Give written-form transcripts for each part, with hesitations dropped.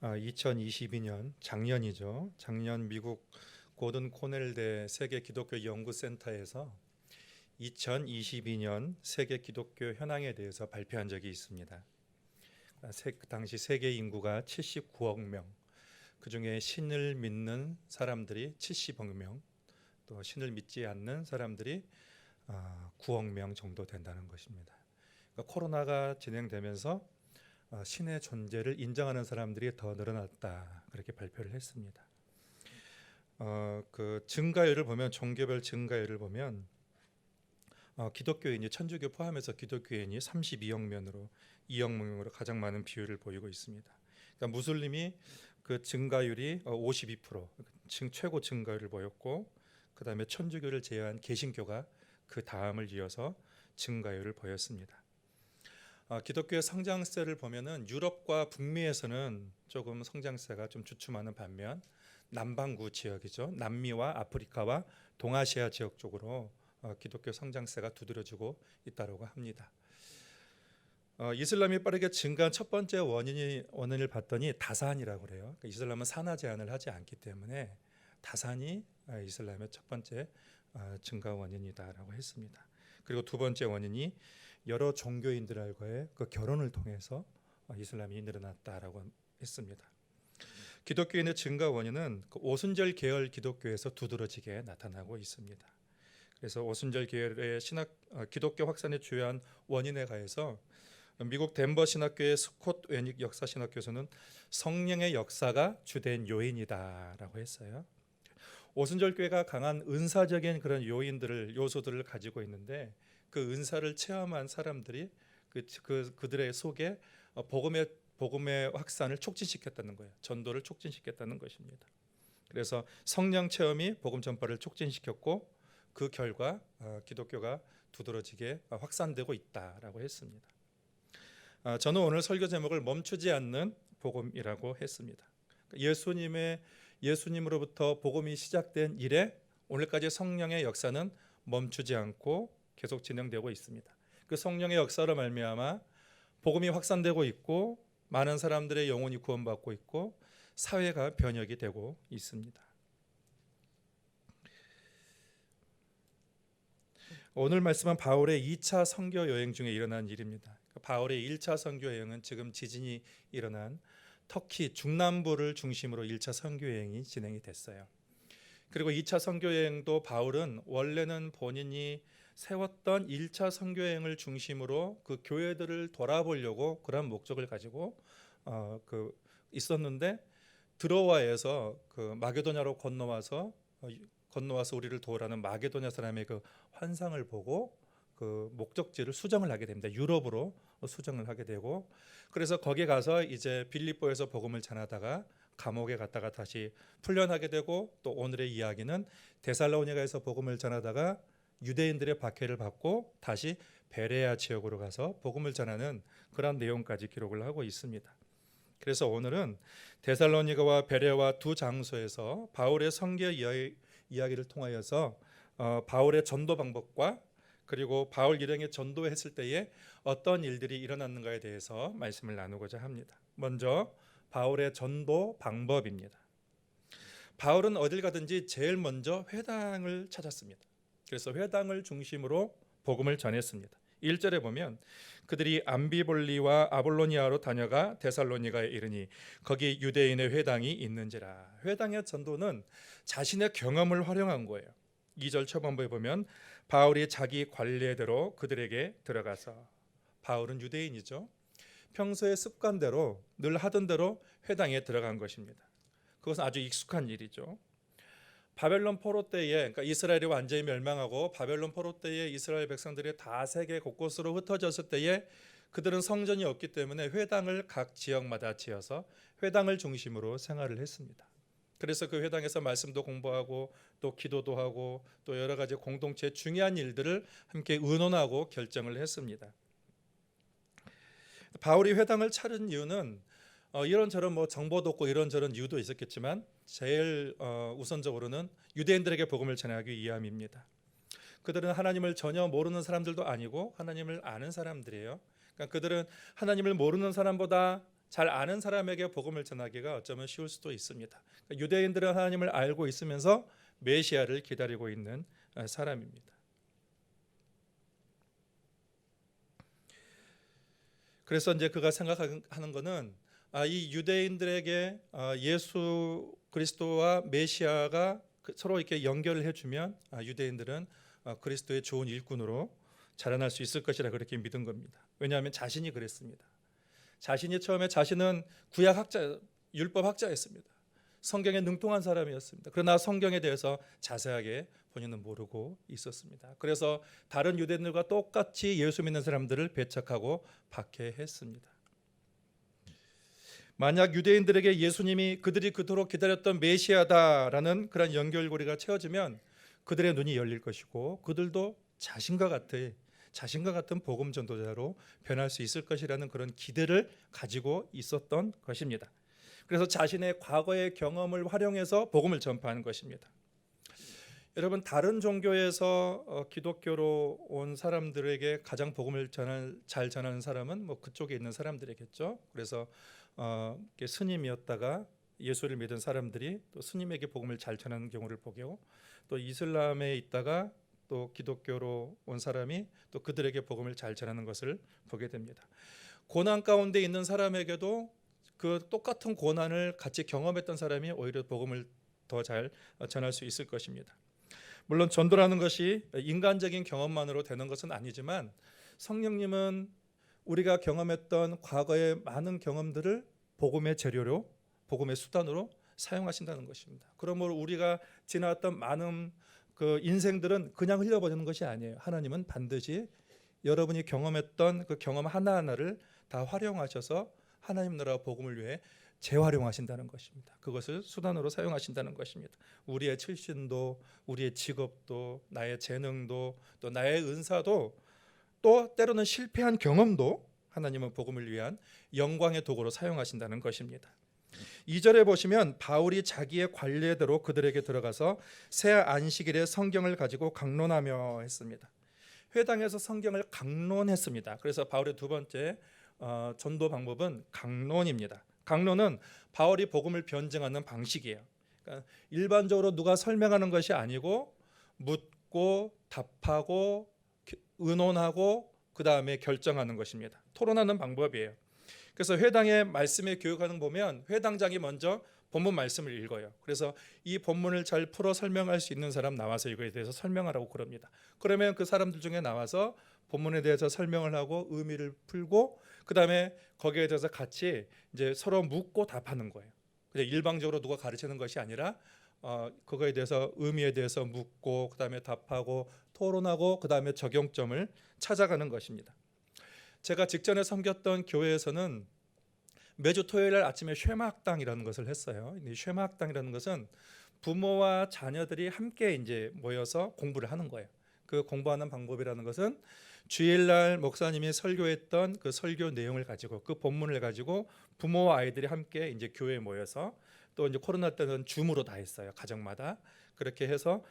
2022년 작년이죠. 작년 미국 고든 코넬대 세계 기독교 연구센터에서 2022년 세계 기독교 현황에 대해서 발표한 적이 있습니다. 그 당시 세계 인구가 79억 명, 그 중에 신을 믿는 사람들이 70억 명, 또 신을 믿지 않는 사람들이 9억 명 정도 된다는 것입니다. 그러니까 코로나가 진행되면서 신의 존재를 인정하는 사람들이 더 늘어났다, 그렇게 발표를 했습니다. 그 증가율을 보면, 종교별 증가율을 보면 기독교인이, 천주교 포함해서 기독교인이 32억 명으로 2억 명으로 가장 많은 비율을 보이고 있습니다. 그러니까 무슬림이 그 증가율이 52%, 최고 증가율을 보였고, 그 다음에 천주교를 제외한 개신교가 그 다음을 이어서 증가율을 보였습니다. 기독교의 성장세를 보면은 유럽과 북미에서는 조금 성장세가 좀 주춤하는 반면, 남반구 지역이죠, 남미와 아프리카와 동아시아 지역 쪽으로 기독교 성장세가 두드러지고 있다고 합니다. 이슬람이 빠르게 증가한 첫 번째 원인을 봤더니 다산이라고 그래요. 그러니까 이슬람은 산화 제한을 하지 않기 때문에 다산이 이슬람의 첫 번째 증가 원인이다라고 했습니다. 그리고 두 번째 원인이 여러 종교인들과의 그 결혼을 통해서 이슬람이 늘어났다라고 했습니다. 기독교인의 증가 원인은 그 오순절 계열 기독교에서 두드러지게 나타나고 있습니다. 그래서 오순절 계열의 기독교 확산의 주요한 원인에 가해서 미국 덴버 신학교의 스콧 웨닉 역사 신학교에서는 성령의 역사가 주된 요인이다라고 했어요. 오순절 교회가 강한 은사적인 그런 요소들을 가지고 있는데, 그 은사를 체험한 사람들이 그들의 속에 복음의 확산을 촉진시켰다는 거예요. 전도를 촉진시켰다는 것입니다. 그래서 성령 체험이 복음 전파를 촉진시켰고, 그 결과 기독교가 두드러지게 확산되고 있다라고 했습니다. 저는 오늘 설교 제목을 멈추지 않는 복음이라고 했습니다. 예수님으로부터 복음이 시작된 이래 오늘까지 성령의 역사는 멈추지 않고 계속 진행되고 있습니다. 그 성령의 역사로 말미암아 복음이 확산되고 있고, 많은 사람들의 영혼이 구원받고 있고, 사회가 변혁이 되고 있습니다. 오늘 말씀은 바울의 2차 선교 여행 중에 일어난 일입니다. 바울의 1차 선교 여행은 지금 지진이 일어난 터키 중남부를 중심으로 1차 선교 여행이 진행이 됐어요. 그리고 2차 선교 여행도 바울은 원래는 본인이 세웠던 1차 선교 여행을 중심으로 그 교회들을 돌아보려고 그런 목적을 가지고 있었는데, 드로아에서 그 마게도냐로 건너와서 우리를 도우라는 마게도냐 사람의 그 환상을 보고 그 목적지를 수정을 하게 됩니다. 유럽으로 수정을 하게 되고, 그래서 거기에 가서 이제 빌립보에서 복음을 전하다가 감옥에 갔다가 다시 풀려나게 되고, 또 오늘의 이야기는 데살로니가에서 복음을 전하다가 유대인들의 박해를 받고 다시 베레아 지역으로 가서 복음을 전하는 그런 내용까지 기록을 하고 있습니다. 그래서 오늘은 데살로니가와 베레아와 두 장소에서 바울의 선교 이야기를 통하여서 바울의 전도 방법과, 그리고 바울 일행의 전도했을 때에 어떤 일들이 일어났는가에 대해서 말씀을 나누고자 합니다. 먼저 바울의 전도 방법입니다. 바울은 어딜 가든지 제일 먼저 회당을 찾았습니다. 그래서 회당을 중심으로 복음을 전했습니다. 1절에 보면 그들이 암비볼리와 아볼로니아로 다녀가 데살로니가에 이르니 거기 유대인의 회당이 있는지라. 회당의 전도는 자신의 경험을 활용한 거예요. 2절 초반부에 보면 바울이 자기 관례대로 그들에게 들어가서, 바울은 유대인이죠. 평소의 습관대로 늘 하던 대로 회당에 들어간 것입니다. 그것은 아주 익숙한 일이죠. 바벨론 포로 때에, 그러니까 이스라엘이 완전히 멸망하고 바벨론 포로 때에 이스라엘 백성들이 다 세계 곳곳으로 흩어졌을 때에 그들은 성전이 없기 때문에 회당을 각 지역마다 지어서 회당을 중심으로 생활을 했습니다. 그래서 그 회당에서 말씀도 공부하고 또 기도도 하고 또 여러 가지 공동체의 중요한 일들을 함께 의논하고 결정을 했습니다. 바울이 회당을 차린 이유는 이런저런 정보도 없고 이런저런 이유도 있었겠지만, 제일 우선적으로는 유대인들에게 복음을 전하기 위함입니다. 그들은 하나님을 전혀 모르는 사람들도 아니고 하나님을 아는 사람들이에요. 그러니까 그들은 하나님을 모르는 사람보다 잘 아는 사람에게 복음을 전하기가 어쩌면 쉬울 수도 있습니다. 그러니까 유대인들은 하나님을 알고 있으면서 메시아를 기다리고 있는 사람입니다. 그래서 이제 그가 생각하는 것은 이 유대인들에게 예수 그리스도와 메시아가 서로 이렇게 연결을 해주면 유대인들은 그리스도의 좋은 일꾼으로 자라날 수 있을 것이라 그렇게 믿은 겁니다. 왜냐하면 자신이 그랬습니다. 자신이 처음에 자신은 구약학자, 율법학자였습니다. 성경에 능통한 사람이었습니다. 그러나 성경에 대해서 자세하게 본인은 모르고 있었습니다. 그래서 다른 유대인들과 똑같이 예수 믿는 사람들을 배척하고 박해했습니다. 만약 유대인들에게 예수님이 그들이 그토록 기다렸던 메시아다라는 그런 연결고리가 채워지면 그들의 눈이 열릴 것이고 그들도 자신과 같은 복음 전도자로 변할 수 있을 것이라는 그런 기대를 가지고 있었던 것입니다. 그래서 자신의 과거의 경험을 활용해서 복음을 전파하는 것입니다. 여러분, 다른 종교에서 기독교로 온 사람들에게 가장 복음을 잘 전하는 사람은 뭐 그쪽에 있는 사람들이겠죠. 그래서 스님이었다가 예수를 믿은 사람들이 또 스님에게 복음을 잘 전하는 경우를 보고, 또 이슬람에 있다가 또 기독교로 온 사람이 또 그들에게 복음을 잘 전하는 것을 보게 됩니다. 고난 가운데 있는 사람에게도 그 똑같은 고난을 같이 경험했던 사람이 오히려 복음을 더 잘 전할 수 있을 것입니다. 물론 전도라는 것이 인간적인 경험만으로 되는 것은 아니지만 성령님은 우리가 경험했던 과거의 많은 경험들을 복음의 재료로, 복음의 수단으로 사용하신다는 것입니다. 그러므로 우리가 지나왔던 많은 그 인생들은 그냥 흘려버리는 것이 아니에요. 하나님은 반드시 여러분이 경험했던 그 경험 하나하나를 다 활용하셔서 하나님 나라 복음을 위해 재활용하신다는 것입니다. 그것을 수단으로 사용하신다는 것입니다. 우리의 출신도, 우리의 직업도, 나의 재능도, 또 나의 은사도, 또 때로는 실패한 경험도 하나님은 복음을 위한 영광의 도구로 사용하신다는 것입니다. 2절에 보시면 바울이 자기의 관례대로 그들에게 들어가서 새 안식일에 성경을 가지고 강론하며 했습니다. 회당에서 성경을 강론했습니다. 그래서 바울의 두 번째 전도 방법은 강론입니다. 강론은 바울이 복음을 변증하는 방식이에요. 그러니까 일반적으로 누가 설명하는 것이 아니고 묻고 답하고 의논하고 그 다음에 결정하는 것입니다. 토론하는 방법이에요. 그래서 회당의 말씀에 교육하는 보면 회당장이 먼저 본문 말씀을 읽어요. 그래서 이 본문을 잘 풀어 설명할 수 있는 사람 나와서 이거에 대해서 설명하라고 그럽니다. 그러면 그 사람들 중에 나와서 본문에 대해서 설명을 하고 의미를 풀고 그 다음에 거기에 대해서 같이 이제 서로 묻고 답하는 거예요. 그냥 일방적으로 누가 가르치는 것이 아니라 그거에 대해서 의미에 대해서 묻고 그 다음에 답하고 토론하고 그 다음에 적용점을 찾아가는 것입니다. 제가 직전에 섬겼던 교회에서는 매주 토요일 날 아침에 쉐마학당이라는 것을 했어요. 이 쉐마학당이라는 것은 부모와 자녀들이 함께 이제 모여서 공부를 하는 거예요. 그 공부하는 방법이라는 것은 주일날 목사님이 설교했던 그 설교 내용을 가지고 그 본문을 가지고 부모와 아이들이 함께 이제 교회에 모여서 또 이제 코로나 때는 줌으로 다 했어요. 가정마다 그렇게 해서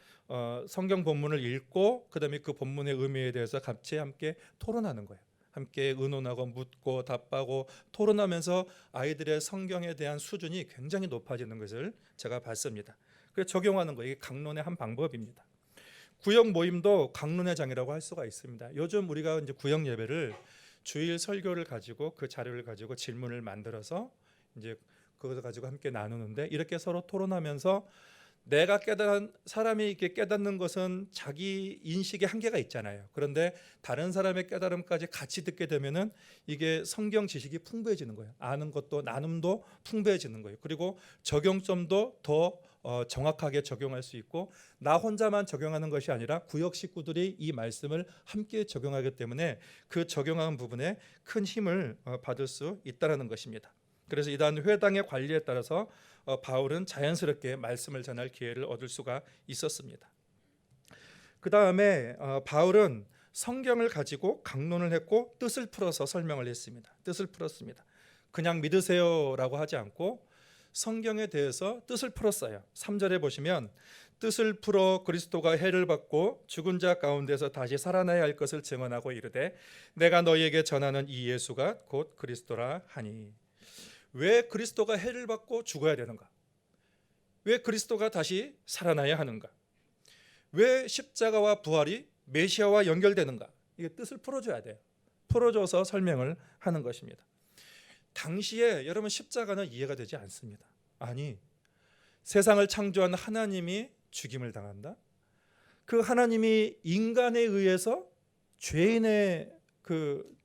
성경 본문을 읽고 그다음에 그 본문의 의미에 대해서 같이 함께 토론하는 거예요. 함께 의논하고 묻고 답하고 토론하면서 아이들의 성경에 대한 수준이 굉장히 높아지는 것을 제가 봤습니다. 그래서 적용하는 거, 이게 강론의 한 방법입니다. 구역 모임도 강론의 장이라고 할 수가 있습니다. 요즘 우리가 이제 구역 예배를 주일 설교를 가지고 그 자료를 가지고 질문을 만들어서 이제 그것을 가지고 함께 나누는데, 이렇게 서로 토론하면서 내가 깨달은 사람이 이렇게 깨닫는 것은 자기 인식의 한계가 있잖아요. 그런데 다른 사람의 깨달음까지 같이 듣게 되면은 이게 성경 지식이 풍부해지는 거예요. 아는 것도 나눔도 풍부해지는 거예요. 그리고 적용점도 더 정확하게 적용할 수 있고, 나 혼자만 적용하는 것이 아니라 구역 식구들이 이 말씀을 함께 적용하기 때문에 그 적용하는 부분에 큰 힘을 받을 수 있다는 것입니다. 그래서 이러한 회당의 관리에 따라서 바울은 자연스럽게 말씀을 전할 기회를 얻을 수가 있었습니다. 그 다음에 바울은 성경을 가지고 강론을 했고 뜻을 풀어서 설명을 했습니다. 뜻을 풀었습니다. 그냥 믿으세요라고 하지 않고 성경에 대해서 뜻을 풀었어요. 3절에 보시면 뜻을 풀어 그리스도가 해를 받고 죽은 자 가운데서 다시 살아나야 할 것을 증언하고 이르되 내가 너희에게 전하는 이 예수가 곧 그리스도라 하니. 왜 그리스도가 해를 받고 죽어야 되는가? 왜 그리스도가 다시 살아나야 하는가? 왜 십자가와 부활이 메시아와 연결되는가? 이게 뜻을 풀어줘야 돼요. 풀어줘서 설명을 하는 것입니다. 당시에 여러분 십자가는 이해가 되지 않습니다. 아니, 세상을 창조한 하나님이 죽임을 당한다? 그 하나님이 인간에 의해서 죄인의 그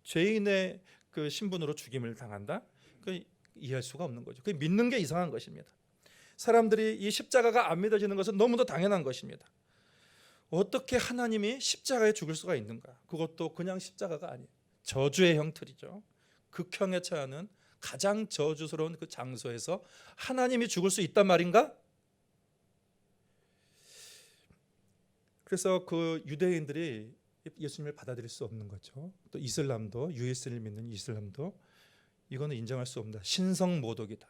신분으로 죽임을 당한다? 그 이해할 수가 없는 거죠. 그 믿는 게 이상한 것입니다. 사람들이 이 십자가가 안 믿어지는 것은 너무도 당연한 것입니다. 어떻게 하나님이 십자가에 죽을 수가 있는가? 그것도 그냥 십자가가 아니에요. 저주의 형틀이죠. 극형에 처하는 가장 저주스러운 그 장소에서 하나님이 죽을 수 있단 말인가? 그래서 그 유대인들이 예수님을 받아들일 수 없는 거죠. 또 이슬람도, 유일신을 믿는 이슬람도 이거는 인정할 수 없다. 신성모독이다.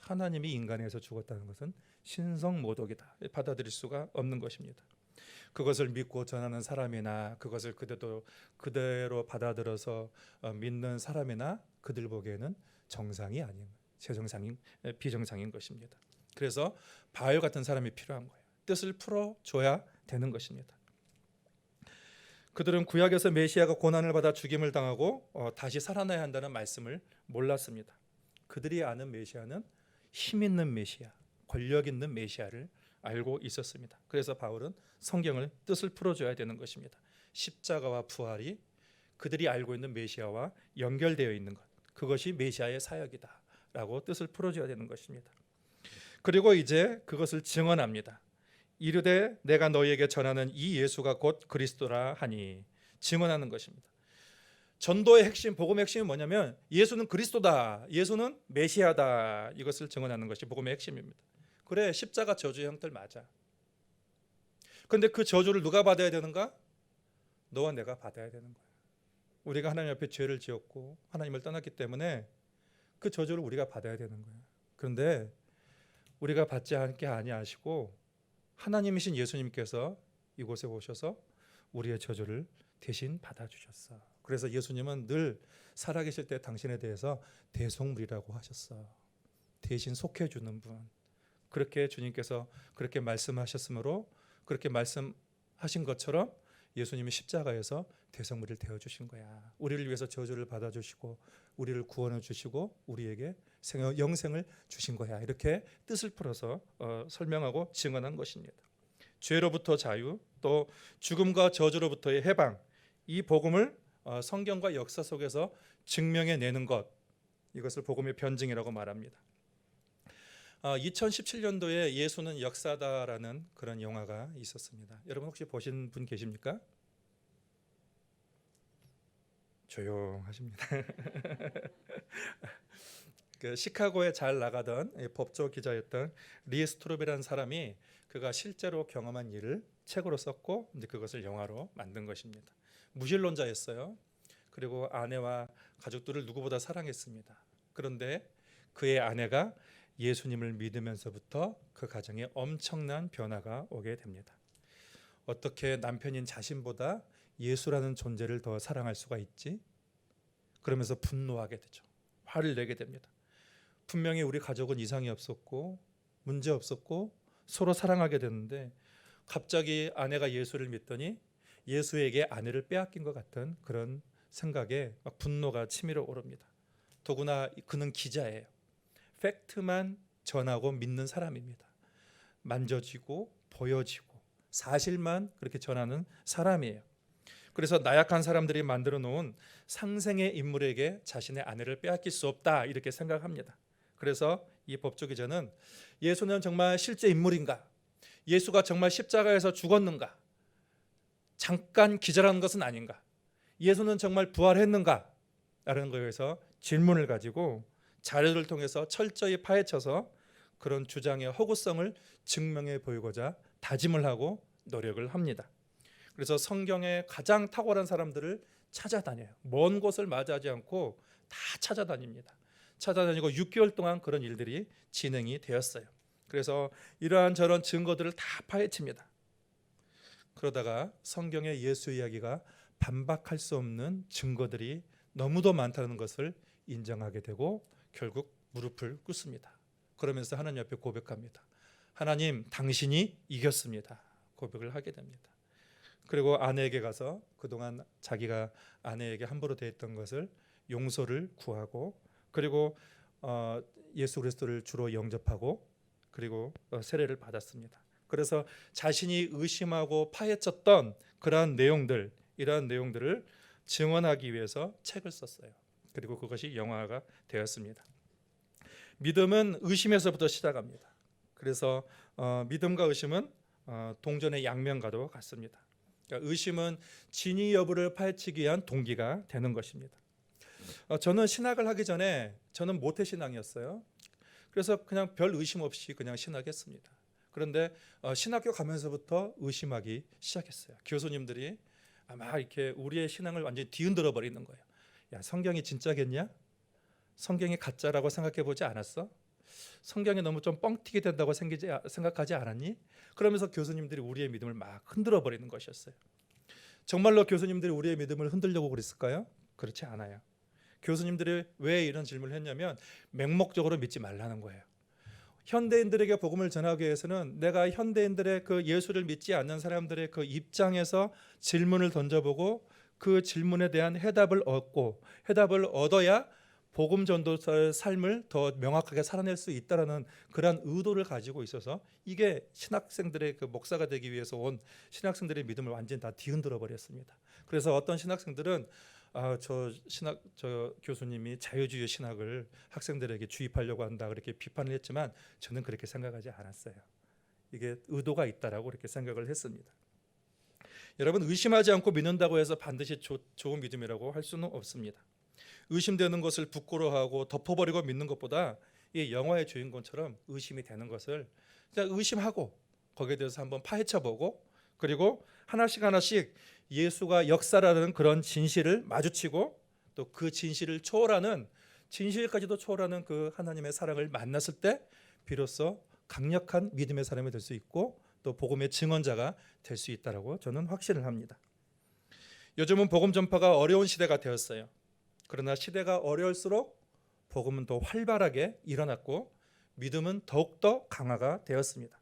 하나님이 인간에서 죽었다는 것은 신성모독이다. 받아들일 수가 없는 것입니다. 그것을 믿고 전하는 사람이나 그것을 그대로 받아들여서 믿는 사람이나 그들 보기에는 정상이 아닌, 비정상인 것입니다. 그래서 바울 같은 사람이 필요한 거예요. 뜻을 풀어줘야 되는 것입니다. 그들은 구약에서 메시아가 고난을 받아 죽임을 당하고 다시 살아나야 한다는 말씀을 몰랐습니다. 그들이 아는 메시아는 힘 있는 메시아, 권력 있는 메시아를 알고 있었습니다. 그래서 바울은 성경을 뜻을 풀어줘야 되는 것입니다. 십자가와 부활이 그들이 알고 있는 메시아와 연결되어 있는 것, 그것이 메시아의 사역이다라고 뜻을 풀어줘야 되는 것입니다. 그리고 이제 그것을 증언합니다. 이르되 내가 너희에게 전하는 이 예수가 곧 그리스도라 하니, 증언하는 것입니다. 전도의 핵심, 복음의 핵심이 뭐냐면 예수는 그리스도다, 예수는 메시아다, 이것을 증언하는 것이 복음의 핵심입니다. 그래, 십자가 저주의 형태 맞아. 그런데 그 저주를 누가 받아야 되는가? 너와 내가 받아야 되는 거야. 우리가 하나님 앞에 죄를 지었고 하나님을 떠났기 때문에 그 저주를 우리가 받아야 되는 거야. 그런데 우리가 받지 않게 아니하시고 하나님이신 예수님께서 이곳에 오셔서 우리의 저주를 대신 받아주셨어. 그래서 예수님은 늘 살아계실 때 당신에 대해서 대속물이라고 하셨어. 대신 속해주는 분. 그렇게 주님께서 그렇게 말씀하셨으므로, 그렇게 말씀하신 것처럼 예수님이 십자가에서 대속물을 되어주신 거야. 우리를 위해서 저주를 받아주시고 우리를 구원해 주시고 우리에게 영생을 주신 거야. 이렇게 뜻을 풀어서 설명하고 증언한 것입니다. 죄로부터 자유, 또 죽음과 저주로부터의 해방, 이 복음을 성경과 역사 속에서 증명해내는 것, 이것을 복음의 변증이라고 말합니다. 2017년도에 예수는 역사다라는 그런 영화가 있었습니다. 여러분 혹시 보신 분 계십니까? 조용하십니다. 그 시카고에 잘 나가던 법조 기자였던 리 스트롭이라는 사람이 그가 실제로 경험한 일을 책으로 썼고 이제 그것을 영화로 만든 것입니다. 무신론자였어요. 그리고 아내와 가족들을 누구보다 사랑했습니다. 그런데 그의 아내가 예수님을 믿으면서부터 그 가정에 엄청난 변화가 오게 됩니다. 어떻게 남편인 자신보다 예수라는 존재를 더 사랑할 수가 있지? 그러면서 분노하게 되죠. 화를 내게 됩니다. 분명히 우리 가족은 이상이 없었고 문제 없었고 서로 사랑하게 됐는데 갑자기 아내가 예수를 믿더니 예수에게 아내를 빼앗긴 것 같은 그런 생각에 막 분노가 치밀어 오릅니다. 더구나 그는 기자예요. 팩트만 전하고 믿는 사람입니다. 만져지고 보여지고 사실만 그렇게 전하는 사람이에요. 그래서 나약한 사람들이 만들어 놓은 상생의 인물에게 자신의 아내를 빼앗길 수 없다, 이렇게 생각합니다. 그래서 이 법조 기자는 예수는 정말 실제 인물인가? 예수가 정말 십자가에서 죽었는가? 잠깐 기자라는 것은 아닌가? 예수는 정말 부활했는가? 라는 거에서 질문을 가지고 자료를 통해서 철저히 파헤쳐서 그런 주장의 허구성을 증명해 보이고자 다짐을 하고 노력을 합니다. 그래서 성경에 가장 탁월한 사람들을 찾아다녀요. 먼 곳을 맞이하지 않고 다 찾아다닙니다. 찾아다니고 6개월 동안 그런 일들이 진행이 되었어요. 그래서 이러한 저런 증거들을 다 파헤칩니다. 그러다가 성경의 예수 이야기가 반박할 수 없는 증거들이 너무도 많다는 것을 인정하게 되고 결국 무릎을 꿇습니다. 그러면서 하나님 앞에 고백합니다. 하나님, 당신이 이겼습니다. 고백을 하게 됩니다. 그리고 아내에게 가서 그동안 자기가 아내에게 함부로 대했던 것을 용서를 구하고, 그리고 예수 그리스도를 주로 영접하고, 그리고 세례를 받았습니다. 그래서 자신이 의심하고 파헤쳤던 그러한 내용들, 이러한 내용들을 증언하기 위해서 책을 썼어요. 그리고 그것이 영화가 되었습니다. 믿음은 의심에서부터 시작합니다. 그래서 믿음과 의심은 동전의 양면과도 같습니다. 그러니까 의심은 진위 여부를 파헤치기 위한 동기가 되는 것입니다. 저는 신학을 하기 전에 저는 모태신앙이었어요. 그래서 그냥 별 의심 없이 그냥 신학했습니다. 그런데 신학교 가면서부터 의심하기 시작했어요. 교수님들이 막 이렇게 우리의 신앙을 완전히 뒤흔들어 버리는 거예요. 야, 성경이 진짜겠냐? 성경이 가짜라고 생각해 보지 않았어? 성경이 너무 좀 뻥튀기 된다고 생각하지 않았니? 그러면서 교수님들이 우리의 믿음을 막 흔들어 버리는 것이었어요. 정말로 교수님들이 우리의 믿음을 흔들려고 그랬을까요? 그렇지 않아요. 교수님들이 왜 이런 질문을 했냐면 맹목적으로 믿지 말라는 거예요. 현대인들에게 복음을 전하기 위해서는 내가 현대인들의 그 예수를 믿지 않는 사람들의 그 입장에서 질문을 던져보고 그 질문에 대한 해답을 얻고, 해답을 얻어야 복음 전도자의 삶을 더 명확하게 살아낼 수 있다라는 그러한 의도를 가지고 있어서, 이게 신학생들의 그 목사가 되기 위해서 온 신학생들의 믿음을 완전히 다 뒤흔들어 버렸습니다. 그래서 어떤 신학생들은 저 교수님이 자유주의 신학을 학생들에게 주입하려고 한다 그렇게 비판을 했지만 저는 그렇게 생각하지 않았어요. 이게 의도가 있다라고 그렇게 생각을 했습니다. 여러분, 의심하지 않고 믿는다고 해서 반드시 좋은 믿음이라고 할 수는 없습니다. 의심되는 것을 부끄러워하고 덮어버리고 믿는 것보다 이 영화의 주인공처럼 의심이 되는 것을 그냥 의심하고 거기에 대해서 한번 파헤쳐보고, 그리고 하나씩 예수가 역사라는 그런 진실을 마주치고 또 그 진실을 초월하는, 진실까지도 초월하는 그 하나님의 사랑을 만났을 때 비로소 강력한 믿음의 사람이 될 수 있고 또 복음의 증언자가 될 수 있다라고 저는 확신을 합니다. 요즘은 복음 전파가 어려운 시대가 되었어요. 그러나 시대가 어려울수록 복음은 더 활발하게 일어났고 믿음은 더욱더 강화가 되었습니다.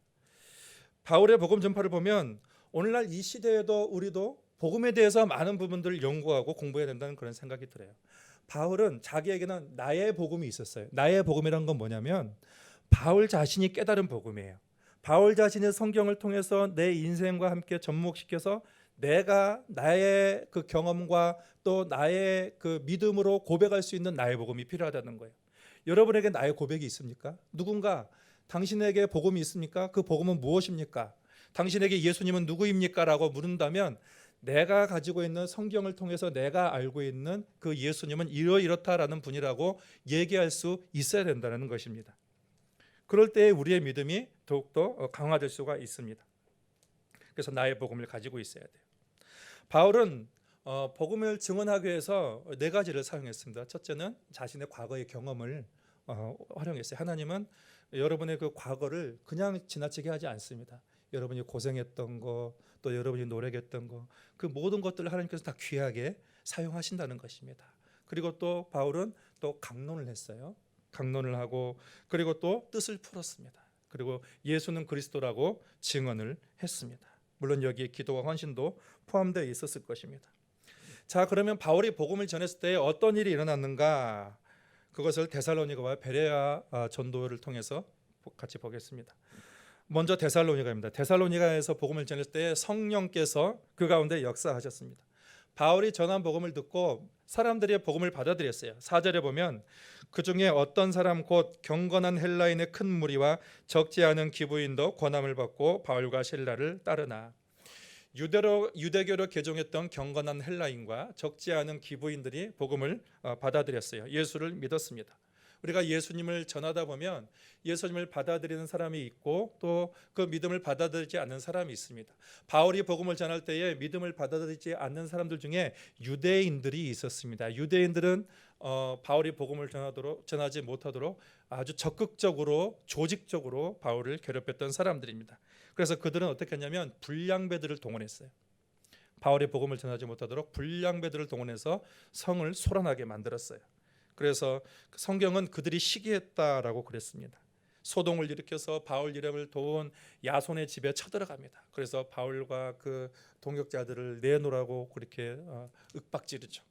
바울의 복음 전파를 보면 오늘날 이 시대에도 우리도 복음에 대해서 많은 부분들을 연구하고 공부해야 된다는 그런 생각이 들어요. 바울은 자기에게는 나의 복음이 있었어요. 나의 복음이란 건 뭐냐면 바울 자신이 깨달은 복음이에요. 바울 자신의 성경을 통해서 내 인생과 함께 접목시켜서 내가 나의 그 경험과 또 나의 그 믿음으로 고백할 수 있는 나의 복음이 필요하다는 거예요. 여러분에게 나의 고백이 있습니까? 누군가 당신에게 복음이 있습니까? 그 복음은 무엇입니까? 당신에게 예수님은 누구입니까? 라고 물은다면 내가 가지고 있는 성경을 통해서 내가 알고 있는 그 예수님은 이렇다라는 분이라고 얘기할 수 있어야 된다는 것입니다. 그럴 때 우리의 믿음이 더욱더 강화될 수가 있습니다. 그래서 나의 복음을 가지고 있어야 돼요. 바울은 복음을 증언하기 위해서 네 가지를 사용했습니다. 첫째는 자신의 과거의 경험을 활용했어요. 하나님은 여러분의 그 과거를 그냥 지나치게 하지 않습니다. 여러분이 고생했던 거, 또 여러분이 노력했던 거, 그 모든 것들을 하나님께서 다 귀하게 사용하신다는 것입니다. 그리고 또 바울은 또 강론을 했어요. 강론을 하고 그리고 또 뜻을 풀었습니다. 그리고 예수는 그리스도라고 증언을 했습니다. 물론 여기에 기도와 헌신도 포함되어 있었을 것입니다. 자, 그러면 바울이 복음을 전했을 때 어떤 일이 일어났는가? 그것을 데살로니가와 베레아 전도를 통해서 같이 보겠습니다. 먼저 데살로니가입니다. 데살로니가에서 복음을 전했을 때 성령께서 그 가운데 역사하셨습니다. 바울이 전한 복음을 듣고 사람들이 복음을 받아들였어요. 4절에 보면 그 중에 어떤 사람 곧 경건한 헬라인의 큰 무리와 적지 않은 기부인도 권함을 받고 바울과 실라를 따르나. 유대교로 개종했던 경건한 헬라인과 적지 않은 기부인들이 복음을 받아들였어요. 예수를 믿었습니다. 우리가 예수님을 전하다 보면 예수님을 받아들이는 사람이 있고 또 그 믿음을 받아들이지 않는 사람이 있습니다. 바울이 복음을 전할 때에 믿음을 받아들이지 않는 사람들 중에 유대인들이 있었습니다. 유대인들은 바울이 복음을 전하지 못하도록 아주 적극적으로 조직적으로 바울을 괴롭혔던 사람들입니다. 그래서 그들은 어떻게 했냐면 불량배들을 동원했어요. 바울의 복음을 전하지 못하도록 불량배들을 동원해서 성을 소란하게 만들었어요. 그래서 성경은 그들이 시기했다라고 그랬습니다. 소동을 일으켜서 바울 일행을 도운 야손의 집에 쳐들어갑니다. 그래서 바울과 그 동역자들을 내놓으라고 그렇게 윽박지르죠.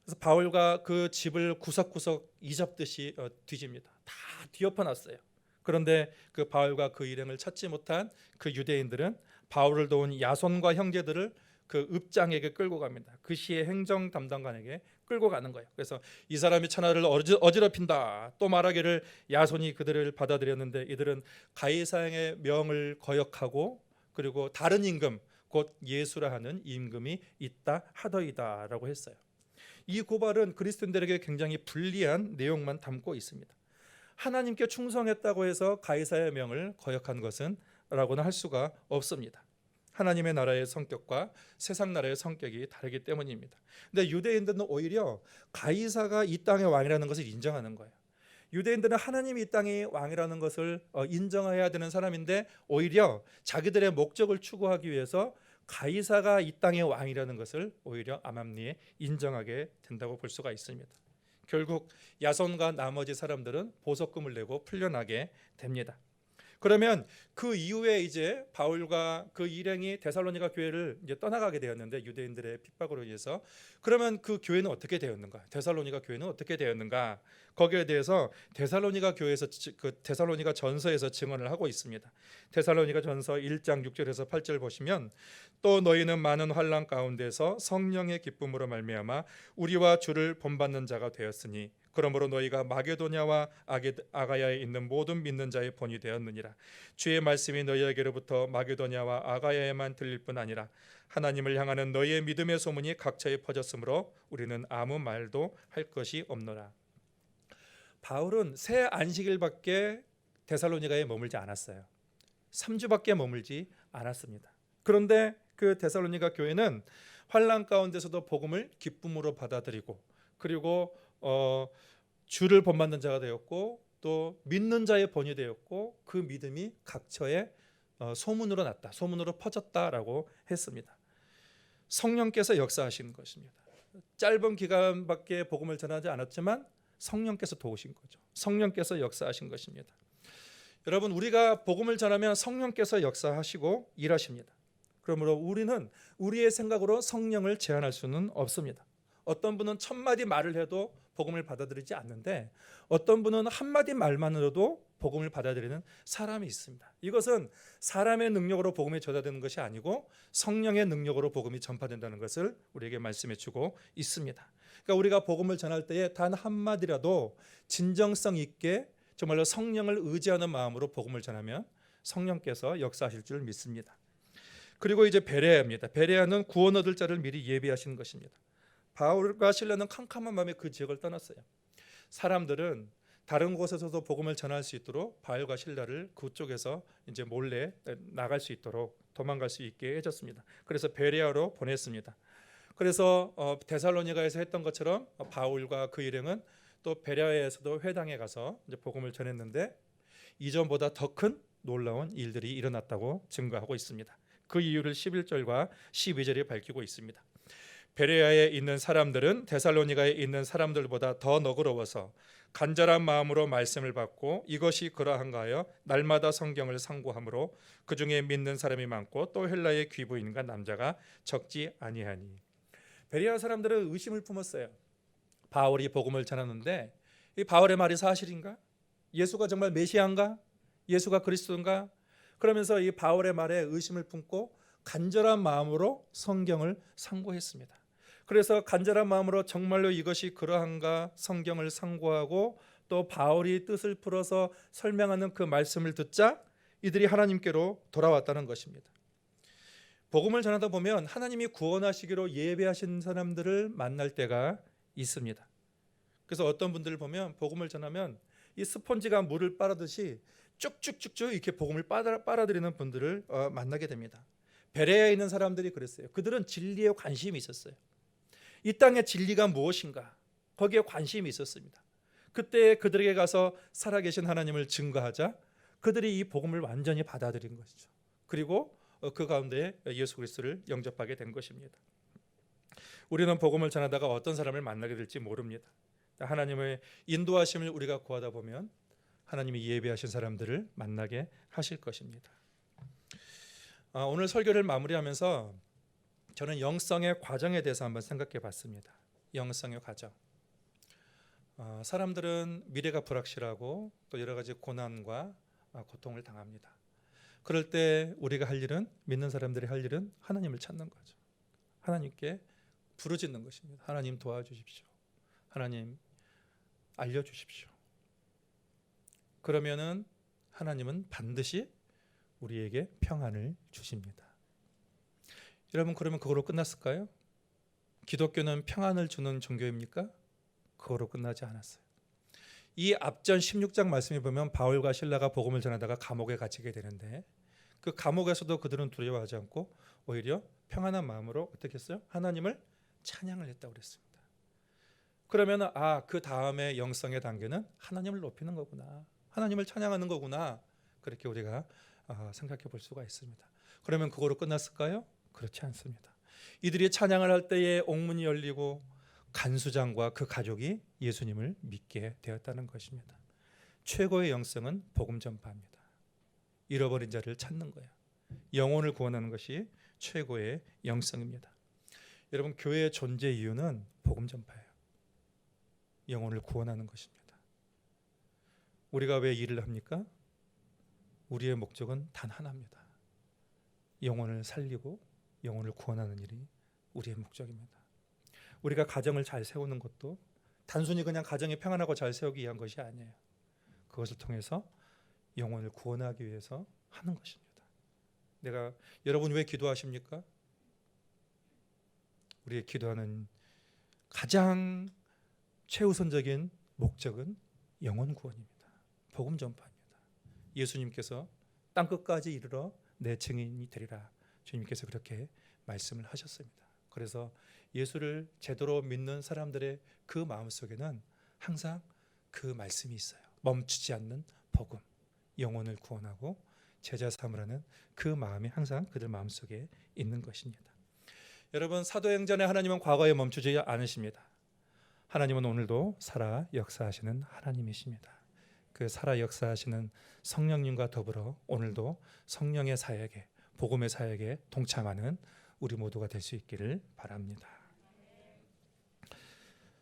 그래서 바울과 그 집을 구석구석 이잡듯이 뒤집니다. 다 뒤엎어놨어요. 그런데 그 바울과 그 일행을 찾지 못한 그 유대인들은 바울을 도운 야손과 형제들을 그 읍장에게 끌고 갑니다. 그 시의 행정 담당관에게 끌고 가는 거예요. 그래서 이 사람이 천하를 어지럽힌다. 또 말하기를 야손이 그들을 받아들였는데 이들은 가이사의 명을 거역하고 그리고 다른 임금 곧 예수라 하는 임금이 있다 하더이다라고 했어요. 이 고발은 그리스도인들에게 굉장히 불리한 내용만 담고 있습니다. 하나님께 충성했다고 해서 가이사의 명을 거역한 것은 라고는 할 수가 없습니다. 하나님의 나라의 성격과 세상 나라의 성격이 다르기 때문입니다. 근데 유대인들은 오히려 가이사가 이 땅의 왕이라는 것을 인정하는 거예요. 유대인들은 하나님이 이 땅의 왕이라는 것을 인정해야 되는 사람인데 오히려 자기들의 목적을 추구하기 위해서 가이사가 이 땅의 왕이라는 것을 오히려 암암리에 인정하게 된다고 볼 수가 있습니다. 결국 야손과 나머지 사람들은 보석금을 내고 풀려나게 됩니다. 그러면 그 이후에 이제 바울과 그 일행이 데살로니가 교회를 이제 떠나가게 되었는데 유대인들의 핍박으로 인해서 그러면 그 교회는 어떻게 되었는가? 데살로니가 교회는 어떻게 되었는가? 거기에 대해서 데살로니가 교회에서 그 데살로니가 전서에서 증언을 하고 있습니다. 데살로니가 전서 1장 6절에서 8절 보시면 또 너희는 많은 환난 가운데서 성령의 기쁨으로 말미암아 우리와 주를 본받는 자가 되었으니 그러므로 너희가 마게도냐와 아가야에 있는 모든 믿는 자의 본이 되었느니라. 주의 말씀이 너희에게로부터 마게도냐와 아가야에만 들릴 뿐 아니라 하나님을 향하는 너희의 믿음의 소문이 각처에 퍼졌으므로 우리는 아무 말도 할 것이 없노라. 바울은 새 안식일밖에 데살로니가에 머물지 않았어요. 3주밖에 머물지 않았습니다. 그런데 그 데살로니가 교회는 환난 가운데서도 복음을 기쁨으로 받아들이고 그리고 주를 본받는 자가 되었고 또 믿는 자의 본이 되었고 그 믿음이 각처에 소문으로 났다. 소문으로 퍼졌다라고 했습니다. 성령께서 역사하신 것입니다. 짧은 기간밖에 복음을 전하지 않았지만 성령께서 도우신 거죠. 성령께서 역사하신 것입니다. 여러분 우리가 복음을 전하면 성령께서 역사하시고 일하십니다. 그러므로 우리는 우리의 생각으로 성령을 제한할 수는 없습니다. 어떤 분은 1000마디 말을 해도 복음을 받아들이지 않는데 어떤 분은 한마디 말만으로도 복음을 받아들이는 사람이 있습니다. 이것은 사람의 능력으로 복음이 전파되는 것이 아니고 성령의 능력으로 복음이 전파된다는 것을 우리에게 말씀해 주고 있습니다. 그러니까 우리가 복음을 전할 때에 단 한마디라도 진정성 있게 정말로 성령을 의지하는 마음으로 복음을 전하면 성령께서 역사하실 줄 믿습니다. 그리고 이제 베레아입니다. 베레아는 구원 얻을 자를 미리 예비하시는 것입니다. 바울과 실라는 캄캄한 밤에 그 지역을 떠났어요. 사람들은 다른 곳에서도 복음을 전할 수 있도록 바울과 실라를 그쪽에서 이제 몰래 나갈 수 있도록 도망갈 수 있게 해줬습니다. 그래서 베레아로 보냈습니다. 그래서 데살로니가에서 했던 것처럼 바울과 그 일행은 또 베레아에서도 회당에 가서 이제 복음을 전했는데 이전보다 더 큰 놀라운 일들이 일어났다고 증거하고 있습니다. 그 이유를 11절과 12절에 밝히고 있습니다. 베레아에 있는 사람들은 데살로니가에 있는 사람들보다 더 너그러워서 간절한 마음으로 말씀을 받고 이것이 그러한가 하여 날마다 성경을 상고하므로 그 중에 믿는 사람이 많고 또 헬라의 귀부인과 남자가 적지 아니하니. 베레아 사람들은 의심을 품었어요. 바울이 복음을 전하는데 이 바울의 말이 사실인가? 예수가 정말 메시아인가? 예수가 그리스도인가? 그러면서 이 바울의 말에 의심을 품고 간절한 마음으로 성경을 상고했습니다. 그래서 간절한 마음으로 정말로 이것이 그러한가 성경을 상고하고 또 바울이 뜻을 풀어서 설명하는 그 말씀을 듣자 이들이 하나님께로 돌아왔다는 것입니다. 복음을 전하다 보면 하나님이 구원하시기로 예배하신 사람들을 만날 때가 있습니다. 그래서 어떤 분들을 보면 복음을 전하면 이 스펀지가 물을 빨아듯이 쭉쭉쭉쭉 이렇게 복음을 빨아들이는 분들을 만나게 됩니다. 베레아에 있는 사람들이 그랬어요. 그들은 진리에 관심이 있었어요. 이 땅의 진리가 무엇인가 거기에 관심이 있었습니다. 그때 그들에게 가서 살아계신 하나님을 증거하자 그들이 이 복음을 완전히 받아들인 것이죠. 그리고 그 가운데 예수 그리스도를 영접하게 된 것입니다. 우리는 복음을 전하다가 어떤 사람을 만나게 될지 모릅니다. 하나님의 인도하심을 우리가 구하다 보면 하나님이 예비하신 사람들을 만나게 하실 것입니다. 오늘 설교를 마무리하면서 저는 영성의 과정에 대해서 한번 생각해 봤습니다. 영성의 과정. 사람들은 미래가 불확실하고 또 여러 가지 고난과 고통을 당합니다. 그럴 때 우리가 할 일은, 믿는 사람들이 할 일은 하나님을 찾는 거죠. 하나님께 부르짖는 것입니다. 하나님 도와주십시오. 하나님 알려주십시오. 그러면은 하나님은 반드시 우리에게 평안을 주십니다. 여러분, 그러면 그거로 끝났을까요? 기독교는 평안을 주는 종교입니까? 그거로 끝나지 않았어요. 이 앞전 16장 말씀에 보면 바울과 실라가 복음을 전하다가 감옥에 갇히게 되는데 그 감옥에서도 그들은 두려워하지 않고 오히려 평안한 마음으로 어떻게 했어요? 하나님을 찬양을 했다고 그랬습니다. 그러면 그 다음에 영성의 단계는 하나님을 높이는 거구나, 하나님을 찬양하는 거구나, 그렇게 우리가 생각해 볼 수가 있습니다. 그러면 그거로 끝났을까요? 그렇지 않습니다. 이들이 찬양을 할 때에 옥문이 열리고 간수장과 그 가족이 예수님을 믿게 되었다는 것입니다. 최고의 영성은 복음 전파입니다. 잃어버린 자를 찾는 거예요. 영혼을 구원하는 것이 최고의 영성입니다. 여러분, 교회의 존재 이유는 복음 전파예요. 영혼을 구원하는 것입니다. 우리가 왜 일을 합니까? 우리의 목적은 단 하나입니다. 영혼을 살리고 영혼을 구원하는 일이 우리의 목적입니다. 우리가 가정을 잘 세우는 것도 단순히 그냥 가정이 평안하고 잘 세우기 위한 것이 아니에요. 그것을 통해서 영혼을 구원하기 위해서 하는 것입니다. 여러분 왜 기도하십니까? 우리의 기도하는 가장 최우선적인 목적은 영혼 구원입니다. 복음 전파입니다. 예수님께서 땅끝까지 이르러 내 증인이 되리라, 주님께서 그렇게 말씀을 하셨습니다. 그래서 예수를 제대로 믿는 사람들의 그 마음속에는 항상 그 말씀이 있어요. 멈추지 않는 복음, 영혼을 구원하고 제자 삼으라는 그 마음이 항상 그들 마음속에 있는 것입니다. 여러분, 사도행전에 하나님은 과거에 멈추지 않으십니다. 하나님은 오늘도 살아 역사하시는 하나님이십니다. 그 살아 역사하시는 성령님과 더불어 오늘도 성령의 사역에, 복음의 사역에 동참하는 우리 모두가 될 수 있기를 바랍니다.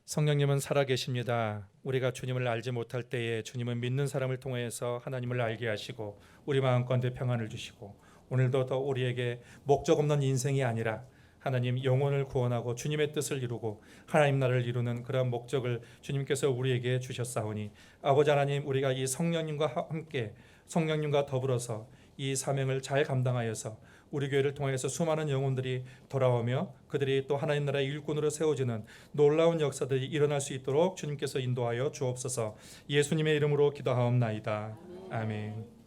성령님은 살아계십니다. 우리가 주님을 알지 못할 때에 주님은 믿는 사람을 통해서 하나님을 알게 하시고 우리 마음 가운데 평안을 주시고 오늘도 더 우리에게 목적 없는 인생이 아니라 하나님 영혼을 구원하고 주님의 뜻을 이루고 하나님 나라를 이루는 그런 목적을 주님께서 우리에게 주셨사오니 아버지 하나님, 우리가 이 성령님과 함께 성령님과 더불어서 이 사명을 잘 감당하여서 우리 교회를 통해서 수많은 영혼들이 돌아오며 그들이 또 하나님 나라의 일꾼으로 세워지는 놀라운 역사들이 일어날 수 있도록 주님께서 인도하여 주옵소서. 예수님의 이름으로 기도하옵나이다. 아멘.